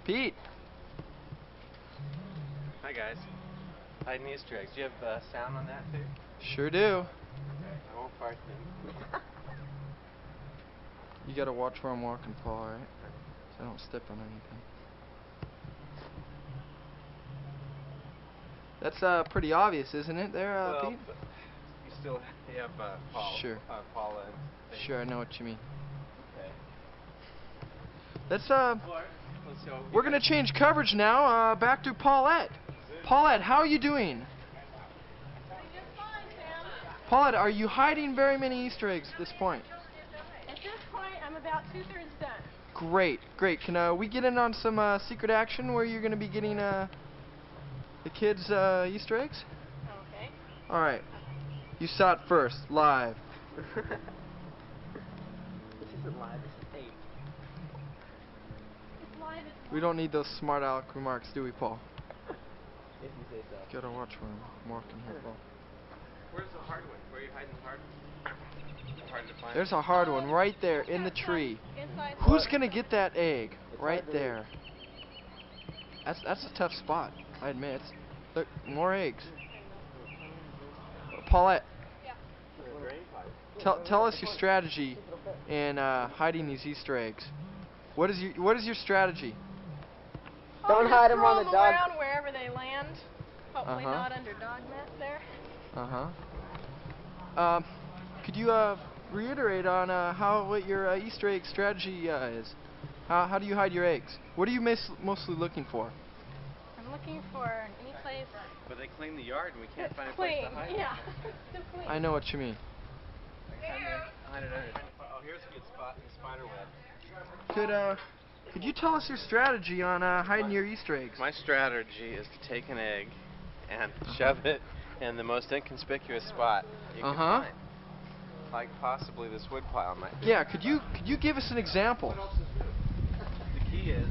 Pete. Hi guys. Hiding Easter eggs. Do you have sound on that too? Sure do. I won't fart then. You gotta watch where I'm walking, Paul, alright? So I don't step on anything. That's pretty obvious, isn't it there, well, Pete? You still have Paul, Sure. Paula and things. Sure, I know what you mean. Okay. Let's we're gonna change coverage now, back to Paulette. Paulette, how are you doing? Just fine, Sam. Paulette, are you hiding very many Easter eggs at this point? At this point, I'm about 2/3 done. Great, great. Can we get in on some secret action where you're gonna be getting the kids Easter eggs? Okay. Alright. You saw it first, live. This isn't live, this is tape. It's live. It's We don't need those smart aleck remarks, do we, Paul? If you say so. Gotta watch where I'm walking here, Paul. Where's the hard one? Where are you hiding the hard one? Hard to find. There's a hard one right there in the tree. inside. Who's gonna get that egg? It's Right hard to there. That's a tough spot, I admit. Look, more eggs. Paulette, tell us your strategy in hiding these Easter eggs. What is your strategy? Don't hide them on the dog. Around wherever they land. Hopefully Uh-huh. not under dog net there. Could you reiterate on what your Easter egg strategy is? How do you hide your eggs? What are you mostly looking for? I'm looking for any place. But they clean the yard and we can't find a Clean. place to hide it. Yeah. So clean. I know what you mean. Hide it under. Oh, here's a good spot in the spider web. Could you tell us your strategy on hiding your Easter eggs? My strategy is to take an egg and shove it in the most inconspicuous spot you can find. Like possibly this wood pile might be. Yeah, could you give us an example? The key is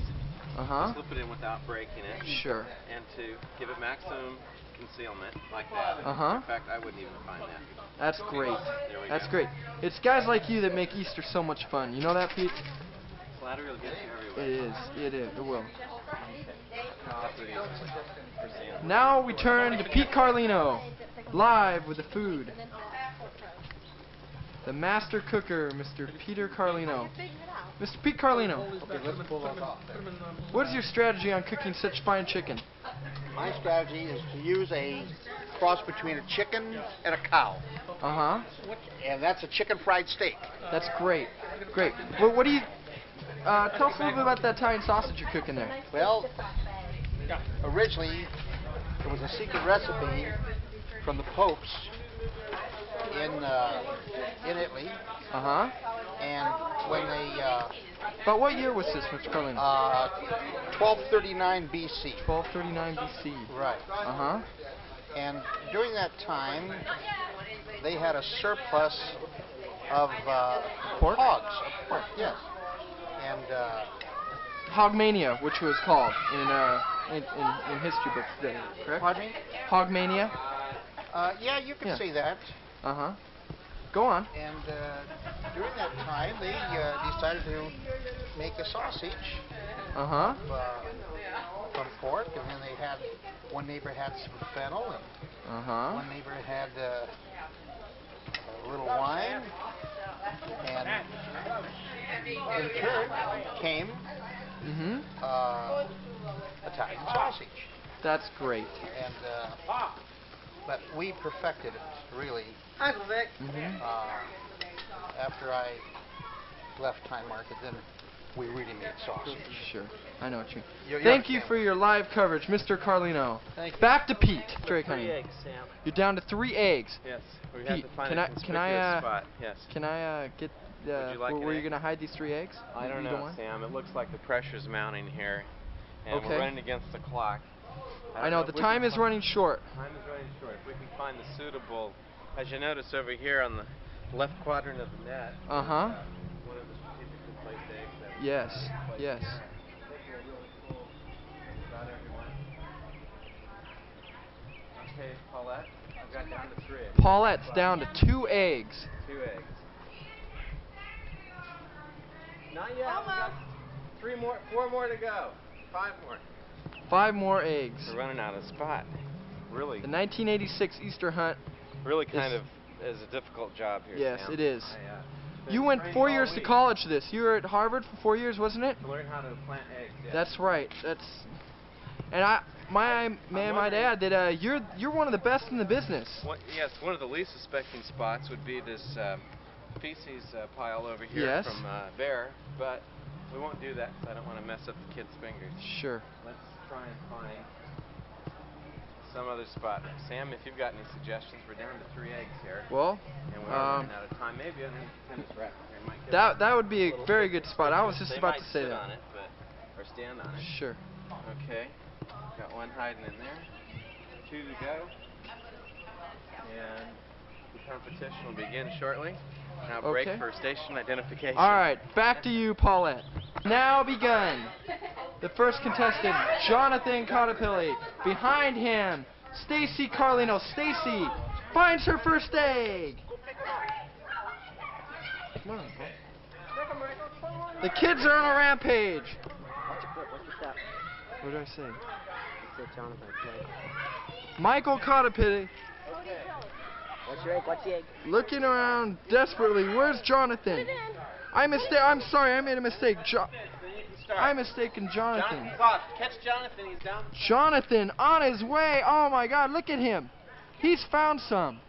to slip it in without breaking it. Sure. And to give it maximum concealment like that. In fact, I wouldn't even find that. That's great. There we That's go. great. It's guys like you that make Easter so much fun. You know that, Pete? Flattery will get you everywhere. It is. It will. That's what he's Now we turn to Pete Carlino, live with the food. The master cooker, Mr. Peter Carlino. Mr. Pete Carlino, what is your strategy on cooking such fine chicken? My strategy is to use a cross between a chicken and a cow. And that's a chicken fried steak. That's great. Great. What do you... tell us a little bit about that Italian sausage you're cooking there. Well, originally, it was a secret recipe from the popes in Italy. And when they... About what year was this, Mr. Carlino? 1239 BC. 1239 BC. Right. And during that time, they had a surplus of pork? Hogs. Of pork, yes. And Hogmania, which was called in history books today, correct? Pardon me? Hogmania? Yeah, you could say that. Go on. And during that time, they decided to make a sausage from pork, and then they had one neighbor had some fennel, and one neighbor had a little wine, and in turn came Italian sausage. That's great. And but we perfected it really. After I left Time Market, then we really made sausage. Sure, I know what you mean. You Thank you for your live coverage, Mr. Carlino. Thank you. Back to Pete. Drake, honey. 3 eggs, Sam. You're down to 3 eggs. Yes. We Pete, have to find can a I conspicuous spot. Yes. Can I get Would you like where an you're egg? gonna hide these 3 eggs? I don't You know, want? Sam. It looks like the pressure's mounting here, and Okay. we're running against the clock. I know the time is running short. Time is running short. If we can find the suitable, as you notice over here on the left quadrant of the net. One of the strategically placed eggs. That Yes. placed Yes. there. Taking a really full about everyone. Okay, Paulette, I've got down to 3 eggs. Paulette's down to 2 eggs. 2 eggs. Not yet. Almost. 4 more to go. 5 more. 5 more eggs. We're running out of spot. Really. The 1986 Easter hunt. Really kind of is a difficult job here, Yes, Sam. it is. I, You went 4 years to college this. You were at Harvard for 4 years, wasn't it? To learn how to plant eggs. Yeah. That's right. And I might add that you're one of the best in the business. Yes, one of the least suspecting spots would be this feces pile over here Yes. from Bear, but we won't do that because I don't want to mess up the kids' fingers. Sure. Let's try and find some other spot. Sam, if you've got any suggestions, we're down to 3 eggs here. Well, and we're running out of time. Maybe a tennis racket here might get that would be a very good spot. I was just about to say sit that. on it, or stand on it. Sure. Okay. Got 1 hiding in there. 2 to go. And the competition will begin shortly. Now break for station identification. All right, back to you, Paulette. Now begun. The first contestant, Jonathan Cottapilly. Behind him, Stacy Carlino. Stacy finds her first egg. Come on, Paul. The kids are on a rampage. Watch your foot, watch your step. What did I say? You said Jonathan. Michael Cottapilly. What's your egg? What's the egg? Looking around desperately. Where's Jonathan? I'm sorry, I made a mistake. I'm mistaken Jonathan. Catch Jonathan, he's down. Jonathan on his way. Oh my God, look at him. He's found some.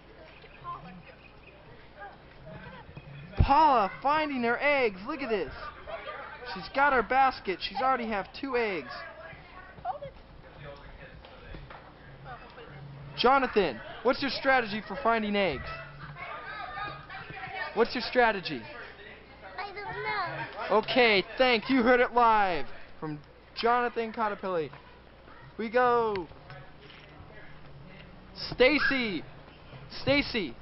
Paula finding her eggs. Look at this. She's got her basket. She's already have 2 eggs. Jonathan, what's your strategy for finding eggs? What's your strategy? I don't know. Okay, thank you. Heard it live from Jonathan Cottapilly. We go. Stacy. Stacy.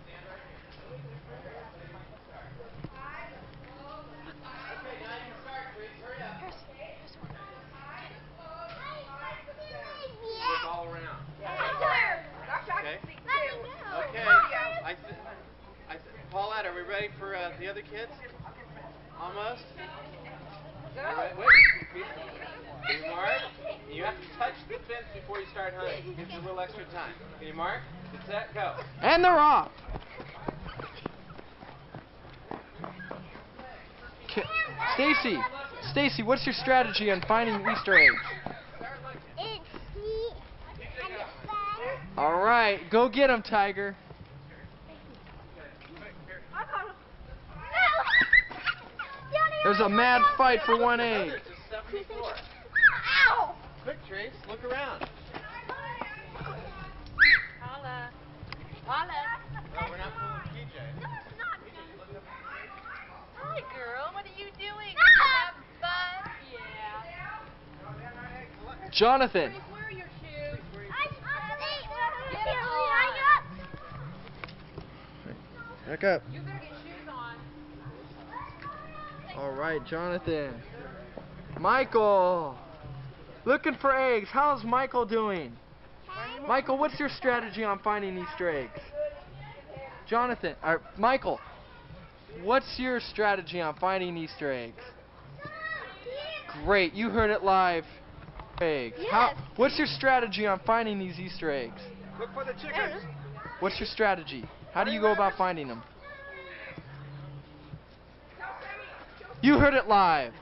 Look all around. Okay. Paulette, are we ready for the other kids? Almost? Wait. Can you mark? You have to touch the fence before you start hunting. Gives you a little extra time. Can you mark? Get set, go. And they're off. Stacy, what's your strategy on finding Easter eggs? It's neat and it's fun. All right, go get them, Tiger. There's a mad fight for 1 egg. Ow! Quick, Trace, look around. Paula. Paula. No, we're not pulling PJ. No, it's not. Hi, girl. What are you doing? Ah! Have fun? Yeah. Jonathan. Where are your shoes? Back up. You better get shoes on. All right, Jonathan. Michael. Looking for eggs. How's Michael doing? Michael, what's your strategy on finding Easter eggs? Jonathan, Michael, what's your strategy on finding Easter eggs? Great, you heard it live. Eggs. Yes. What's your strategy on finding these Easter eggs? Look for the chickens. What's your strategy? How do you go about finding them? You heard it live.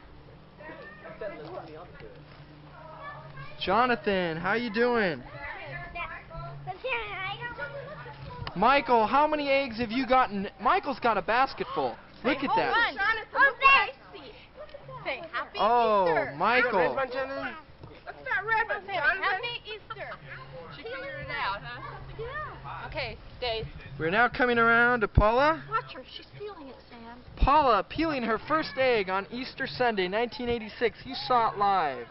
Jonathan, how you doing? Michael, how many eggs have you gotten? Michael's got a basket full. Look at that. Jonathan, look what I see. Say Happy Easter. Michael. That's not red one, Jonathan. Happy Easter. She figured it out, huh? Yeah. Okay, Stace. We're now coming around to Paula. Watch her. She's feeling it, Sam. Paula peeling her first egg on Easter Sunday, 1986. You saw it live.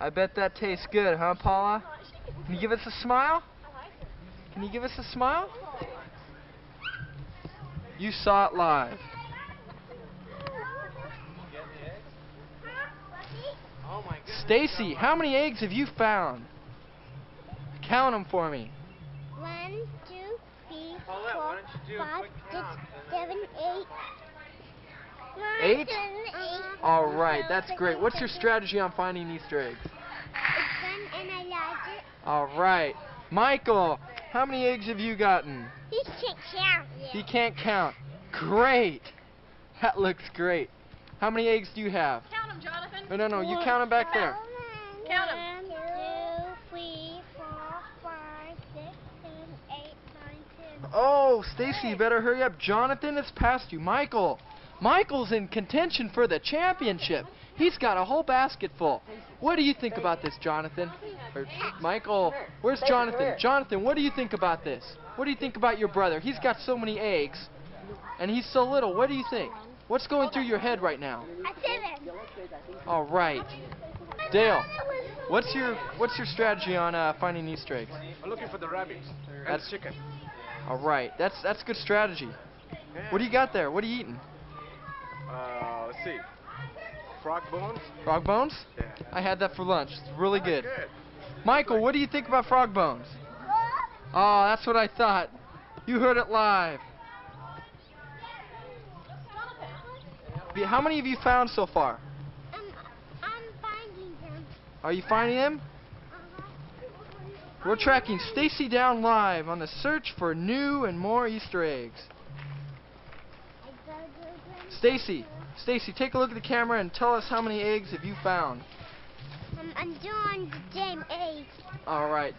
I bet that tastes good, huh, Paula? Can you give us a smile? Can you give us a smile? You saw it live. Oh my Stacy, how many eggs have you found? Count them for me. 1, 2, 3, 4, 5, 6, 7, 8. 8? All right, that's great. What's your strategy on finding Easter eggs? It's fun and I like it. All right. Michael, how many eggs have you gotten? He can't count yet. He can't count. Great. That looks great. How many eggs do you have? Count them, Jonathan. No, you count them back there. Count 'em. 1, 2, 3, 4, 5, 6, 7, 8, 9, 10. Oh, Stacy, you better hurry up. Jonathan has passed you. Michael's in contention for the championship. He's got a whole basket full. What do you think about this, Jonathan? Or Michael, where's Jonathan? Jonathan, what do you think about this? What do you think about your brother? He's got so many eggs, and he's so little. What do you think? What's going through your head right now? A 7. All right. Dale, what's your strategy on finding Easter eggs? I'm looking for the rabbits and That's chicken. All right. That's good strategy. What do you got there? What are you eating? Let's see. Frog bones? Frog bones? Yeah. I had that for lunch. It's really good. Good. Michael, what do you think about frog bones? Oh, that's what I thought. You heard it live. How many have you found so far? I'm finding them. Are you finding them? We're tracking Stacy down live on the search for new and more Easter eggs. Stacy, take a look at the camera and tell us how many eggs have you found. I'm doing the same eggs. All right.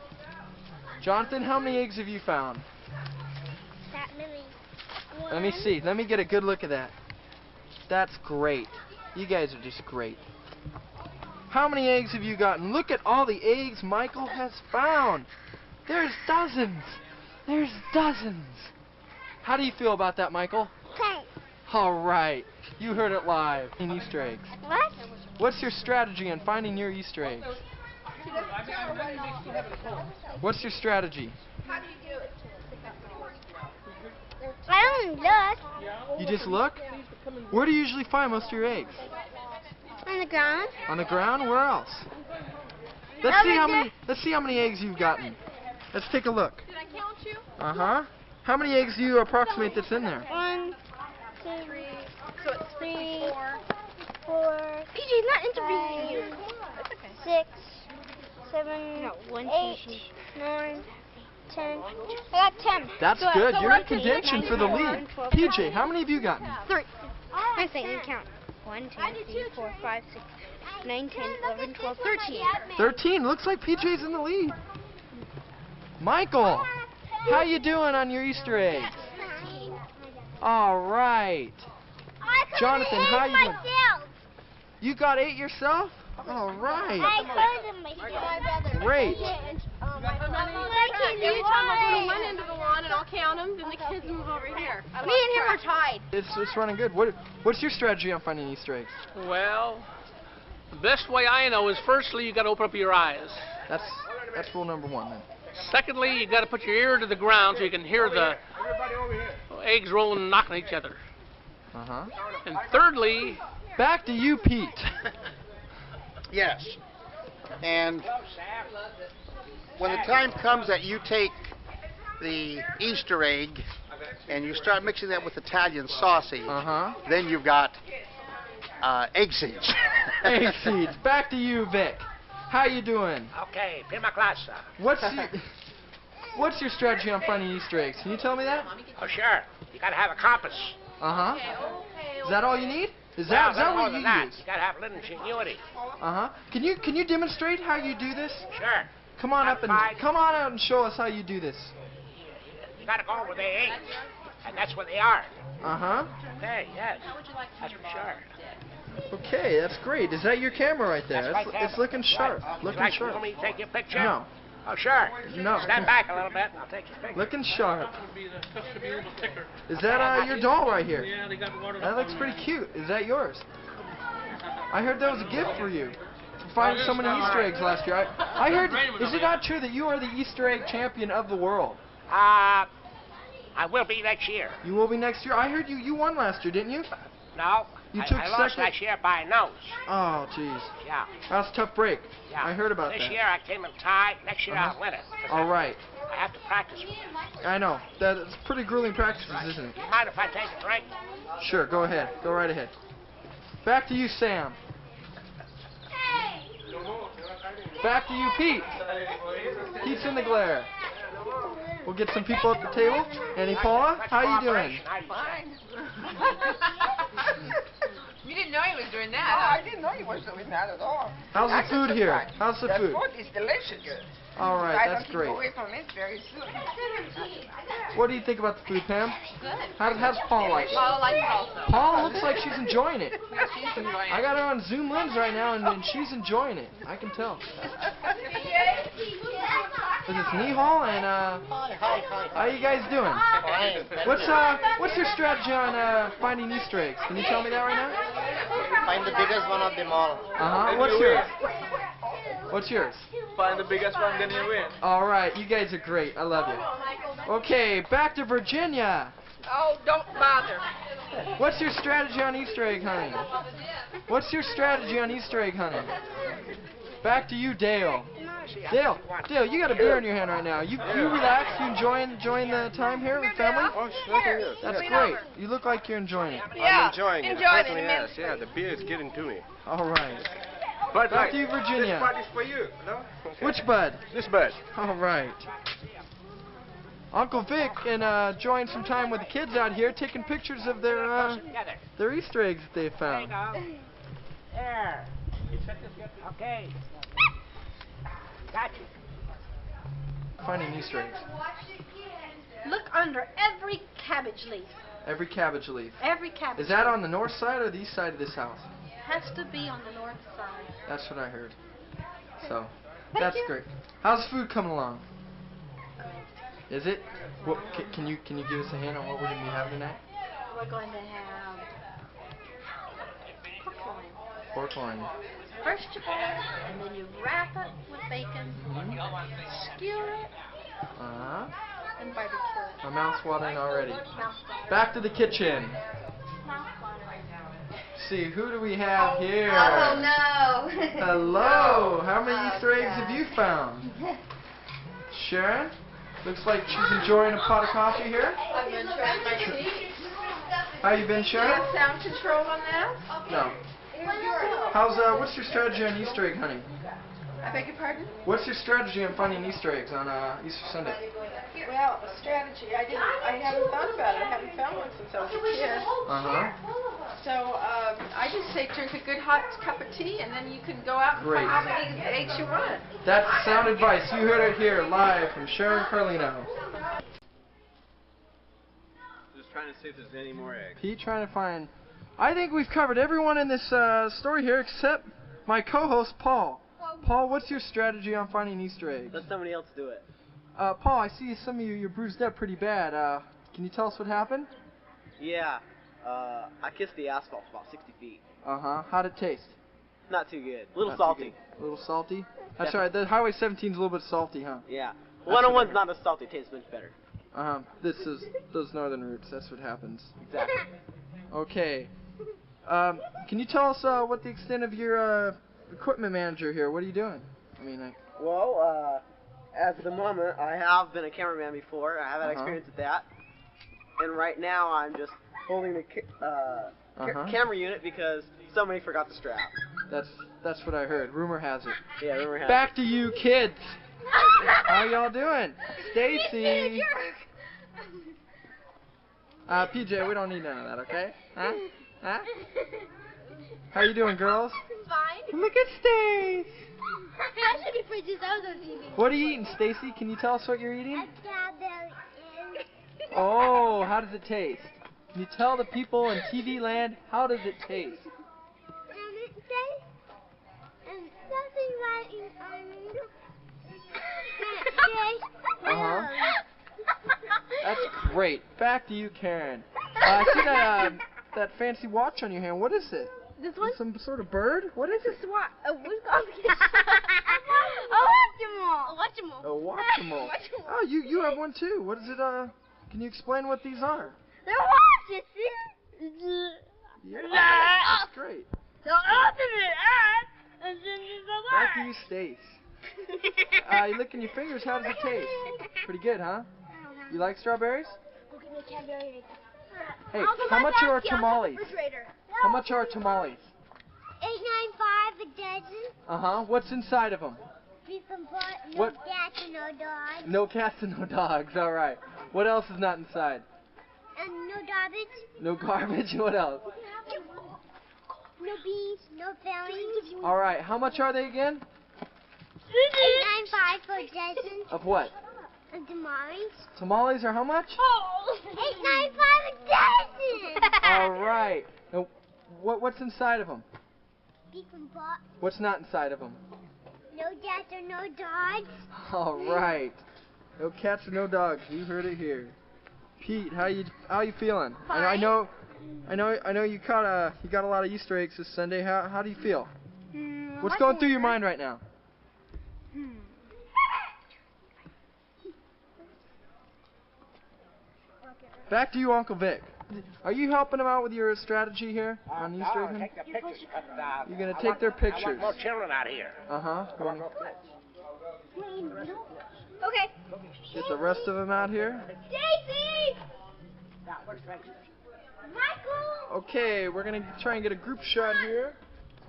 Jonathan, how many eggs have you found? That many. Let me see. Let me get a good look at that. That's great. You guys are just great. How many eggs have you gotten? Look at all the eggs Michael has found. There's dozens. There's dozens. How do you feel about that, Michael? Okay. All right. You heard it live. In Easter eggs. What? What's your strategy on finding your Easter eggs? What's your strategy? I don't look. You just look? Where do you usually find most of your eggs? On the ground. On the ground? Where else? Let's see how many eggs you've gotten. Let's take a look. Did I count you? Uh-huh. How many eggs do you approximate that's in there? 1, 2, 3. So it's 3, 4. 4. PJ's not interviewing you. That's okay. 6, 7, 8, 9, 10. I got 10. That's So good. so You're we're in up to contention for the 9, lead. 12, PJ, how many have you gotten? 3. I'm saying you count. 1, 2, 3, 4, 5, 6, 9, 10, 11, 12, 13. 13. Looks like PJ's in the lead. Michael, how you doing on your Easter eggs? All right. Jonathan, how you doing? You got 8 yourself? All right. I colored them myself. Great. Every time I'll go to one end of the lawn and I'll count them, then the kids move over here. Me and him are tied. It's running good. What's your strategy on finding Easter eggs? Well, the best way I know is firstly you got to open up your eyes. That's rule number 1 then. Secondly, you got to put your ear to the ground so you can hear the eggs rolling and knocking each other. Uh-huh. And thirdly, back to you, Pete. Yes. And when the time comes that you take the Easter egg and you start mixing that with Italian sausage, then you've got egg seeds. Egg seeds. Back to you, Vic. How you doing? Okay, prima classe. What's your strategy on finding Easter eggs? Can you tell me that? Oh, sure. You gotta have a compass. Uh-huh. Is that all you need? Is that what you use? You gotta have a little ingenuity. Uh-huh. Can you demonstrate how you do this? Sure. Come on out and show us how you do this. You gotta go where they ain't, and that's where they are. Uh-huh. Okay, yes. That's for sure. Okay, that's great. Is that your camera right there? That's It's looking sharp. Right. Looking Would you sharp. like me to take your picture? No. Oh, sure. No. Stand back a little bit and I'll take your picture. Looking sharp. Is that your doll right here? yeah, they got water. That looks pretty cute. Is that yours? I heard that was a gift for you. For finding so many Easter eggs last year. I heard, is it not true that you are the Easter egg champion of the world? I will be next year. You will be next year? I heard you won last year, didn't you? No, You took I lost second? last year by a nose. Oh, jeez. Yeah. That was a tough break. Yeah. I heard about this that. This year I came in tied. Next year I'll win it. All right. I have to practice. I know. That's pretty grueling practices, isn't it? You mind if I take a drink? Sure, go ahead. Go right ahead. Back to you, Sam. Back to you, Pete. Pete's in the glare. We'll get some people at the table. Annie Paula, how you doing? Fine. You didn't know he was doing that. Oh, I didn't know he was doing that at all. How's the food here? How's the food? The food is delicious. All right, that's great. I don't keep away from it very soon. What do you think about the food, Pam? Good. How's Paul like it? Paula likes it also. Paul looks like she's enjoying it. Yeah, she's enjoying it. I got her on Zoom Lens right now, and she's enjoying it. I can tell. This is Nihal, and how you guys doing? What's your strategy on finding Easter eggs? Can you tell me that right now? Find the biggest one of them all. What's yours? What's yours? Find the biggest one, then you win. All right, you guys are great. I love you. Okay, back to Virginia. Oh, don't bother. What's your strategy on Easter egg hunting? What's your strategy on Easter egg hunting? Back to you, Dale. Dale, you got a beer in your hand right now. You relax? You enjoying the time here with family? Oh, sure. That's great. You look like you're enjoying it. I'm enjoying it. Enjoying Certainly it. yes. Yeah, the beer is getting to me. All right. Bud Back Light. to you, Virginia. This bud is for you. No? Okay. Which bud? This bud. All right. Uncle Vic enjoying some time with the kids out here, taking pictures of their Easter eggs that they found. There. Okay. Got you. Finding Easter eggs. Look under every cabbage leaf. Every cabbage leaf. Every cabbage Is that on the north side or the east side of this house? has to be on the north side. That's what I heard. So, that's great. How's food coming along? Is it? What, can you give us a hint on what we're going to be having tonight? We're going to have pork loin. Pork loin. First you boil it, and then you wrap it with bacon, skewer it, and barbecue it. My mouth's watering already. Mouth-watering. Back to the kitchen. Mouth-watering. See, who do we have here? Oh no. Hello. How many Oh, Easter eggs have you found? Sharon? Looks like she's enjoying a pot of coffee here. I'm going to try my tea. How you been, Do you Sharon? have sound control on that? No. What's your strategy on Easter egg hunting? I beg your pardon? What's your strategy on finding Easter eggs on Easter Sunday? Well, a strategy. I haven't thought about it. I haven't found one since I was a kid. So I just say drink a good hot cup of tea, and then you can go out and Great. find how many eggs you want. That's sound advice. You heard it here live from Sharon Carlino. Just trying to see if there's any more eggs. Pete trying to find. I think we've covered everyone in this story here except my co-host Paul. Paul, what's your strategy on finding Easter eggs? Let somebody else do it. Paul, I see some of you're bruised up pretty bad. Can you tell us what happened? Yeah. I kissed the asphalt about 60 feet. How'd it taste? Not too good. A little Not too salty. good. A little salty? That's right. The Highway 17's a little bit salty, huh? Yeah. That's 101's not as salty. It tastes much better. This is those northern roots. That's what happens. Exactly. Okay. Can you tell us what the extent of your equipment manager here? What are you doing? I mean, Well, as of the moment, I have been a cameraman before. I have had experience with that. And right now, I'm just holding the camera unit because somebody forgot the strap. That's what I heard. Rumor has it. Yeah, rumor has Back to you, kids. How y'all doing? Stacy. PJ, we don't need none of that, okay? Huh? How you doing, girls? Fine. Look at Stace. I should be pretty I was on TV. What are you eating, Stacy? Can you tell us what you're eating? A strawberry. Oh, how does it taste? Can you tell the people in TV land how does it taste? It tastes nothing like That's great. Back to you, Karen. I see that fancy watch on your hand. What is it? This one? Some sort of bird? What is it? What? A watchable. A watchable. Oh, you have one too. What is it? Can you explain what these are? They're watches. Yeah, that's great. So open it up and then you go Back to you, Stace. You licking your fingers. How does it taste? Pretty good, huh? You like strawberries? Hey, how much are our tamales? How much are our tamales? $8.95 a dozen. Uh-huh. What's inside of them? Beef and butt, no cats and no dogs. No cats and no dogs. All right. What else is not inside? And no garbage. No garbage. What else? No beans, no fillings. All right. How much are they again? $8.95 for a dozen. Of what? And tamales. Tamales are how much? $8.95 a dozen. All right. Now, what's inside of them? Beef and butt. What's not inside of them? No cats or no dogs. All right. No cats or no dogs. You heard it here. Pete, how you feeling? Fine. I know you got a lot of Easter eggs this Sunday. How do you feel? What's going through your mind right now? Back to you, Uncle Vic. Are you helping them out with your strategy here on Easter egg? Take the pictures, but, You're gonna take their pictures. I want more children out here. Okay. Get the rest of them out here. Daisy! Michael! Okay, we're gonna try and get a group shot here.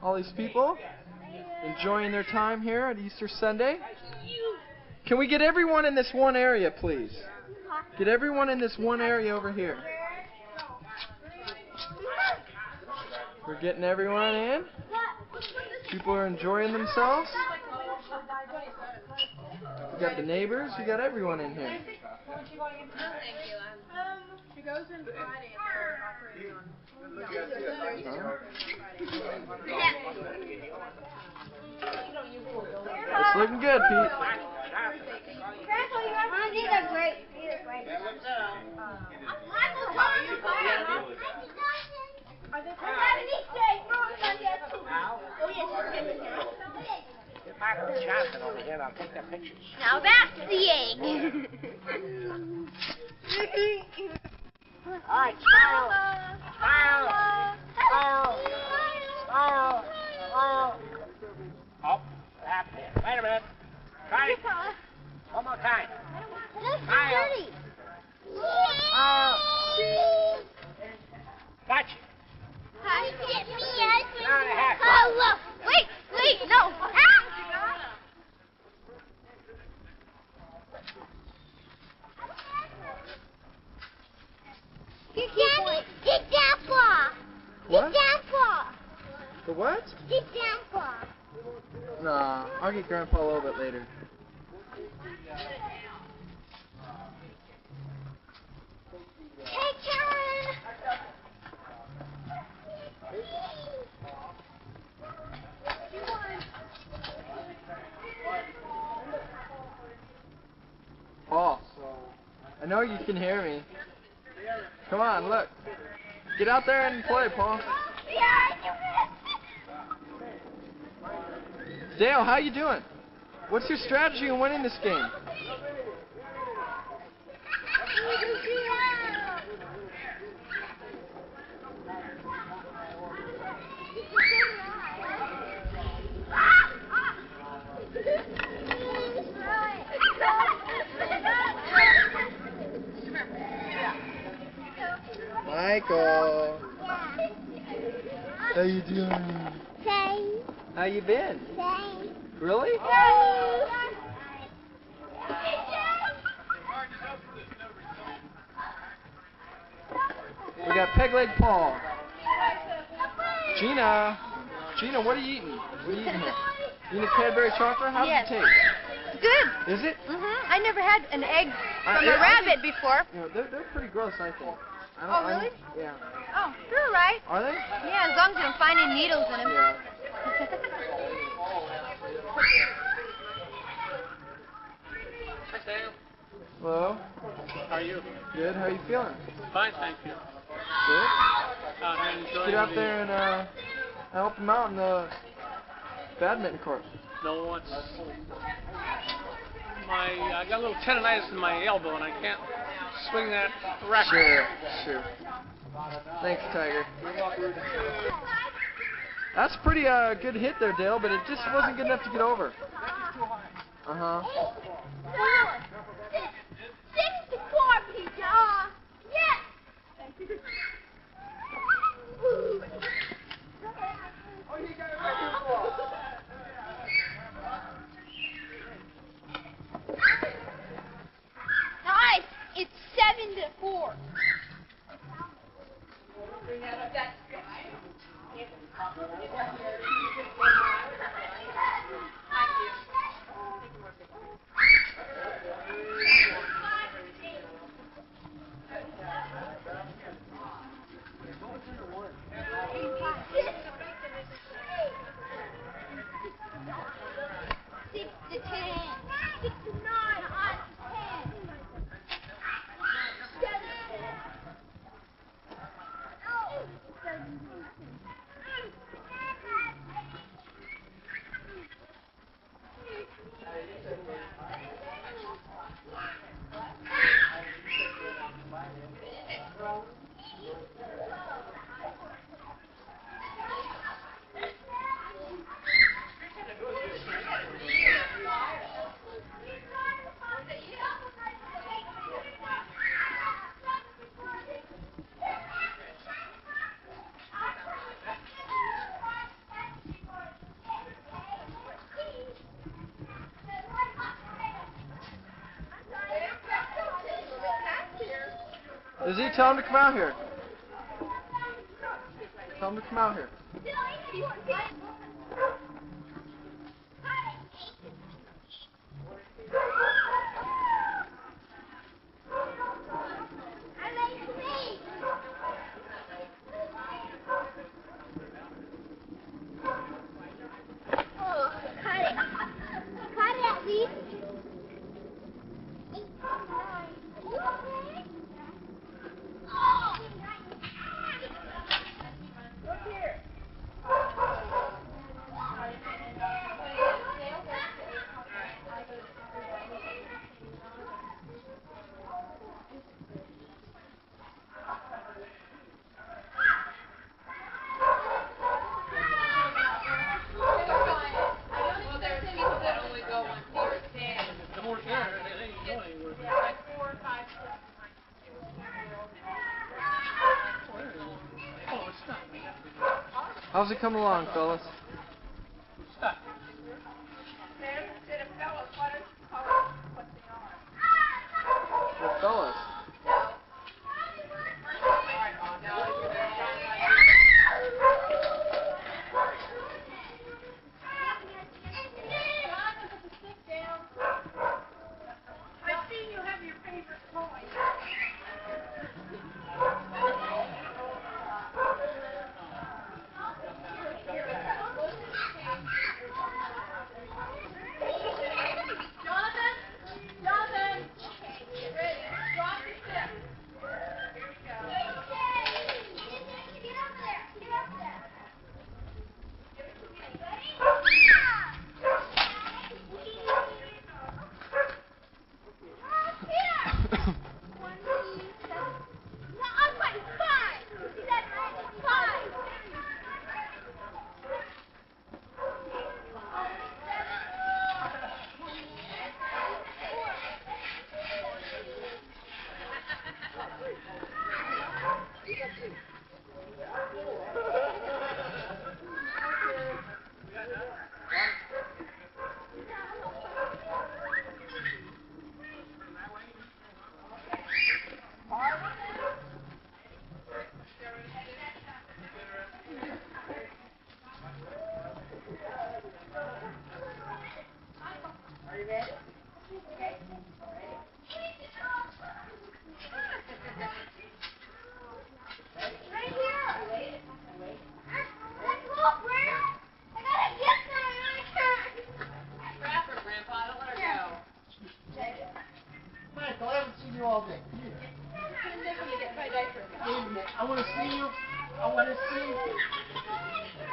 All these people enjoying their time here at Easter Sunday. Can we get everyone in this one area, please? Get everyone in this one area over here. We're getting everyone in. People are enjoying themselves. We got the neighbors. We got everyone in here. She goes in Friday and they're operating on. It's looking good, Pete. These are great. If I have a Johnson over here, I'll take the pictures. Now that's the egg. All right, smile. Smile. Smile. Smile. Smile. Oh, that's it. Wait a minute. Try it. One more time. Smile. Smile. Watch. Hello. Wait, no. You can't get down far. What? Get down far. The what? Get down far. Nah, I'll get Grandpa a little bit later. Hey, Karen. Paul, I know you can hear me. Come on, look. Get out there and play, Paul. Dale, how you doing? What's your strategy in winning this game? Michael. How you doing? Same. How you been? Same. Really? We got Peg Leg Paul. Gina, what are you eating? What are you eating here? You eating a Cadbury chocolate? How does it taste? Good. Is it? I never had an egg from a rabbit before. You know, they're pretty gross, I think. Oh, really? Yeah. Oh, they're all right. Are they? Yeah, as long as you don't find any needles in them. Yeah. Hi, Sam. Hello. How are you? Good. How are you feeling? Fine, thank you. Good. I'm enjoying Get out there and help them out in the badminton court. No, I got a little tendonitis in my elbow and I can't swing that racket. Sure. Thanks, Tiger. That's pretty good hit there, Dale, but it just wasn't good enough to get over. Uh-huh. 64, Peter. Yes. Nice. It's 7-4. Is he telling him to come out here? Tell him to come out here. How's it coming along, fellas? Well, fellas. All day. I want to see you. I want to see you.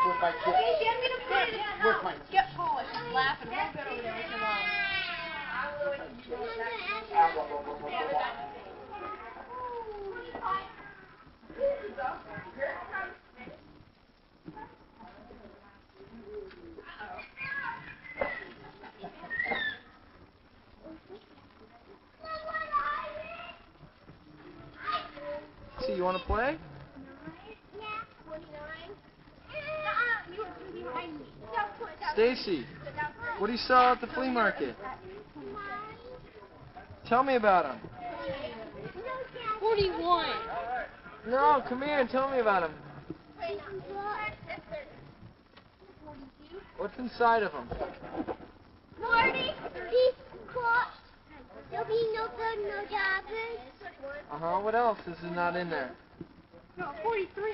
With my kids. With my Get Paula. She's laughing real good over there with your mom. See, you want to play? Stacy, what do you sell at the flea market? Tell me about them. 41. No, come here and tell me about them. What's inside of them? 40, there'll be no good, no jobbers. Uh-huh, what else is not in there? No, 43.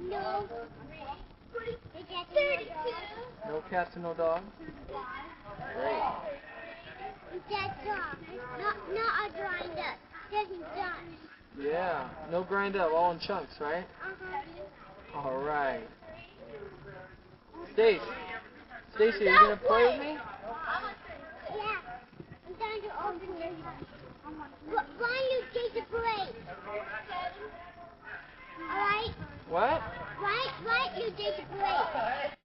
No. 32. No cats and no dogs? Great. Dead dog. Not a grind up. Just done. Yeah, no grind up, all in chunks, right? Uh-huh. All right. Stacy, are you going to play with me? Yeah. I'm trying to open this. Why don't you take the parade? Alright? What? Why don't you take the parade?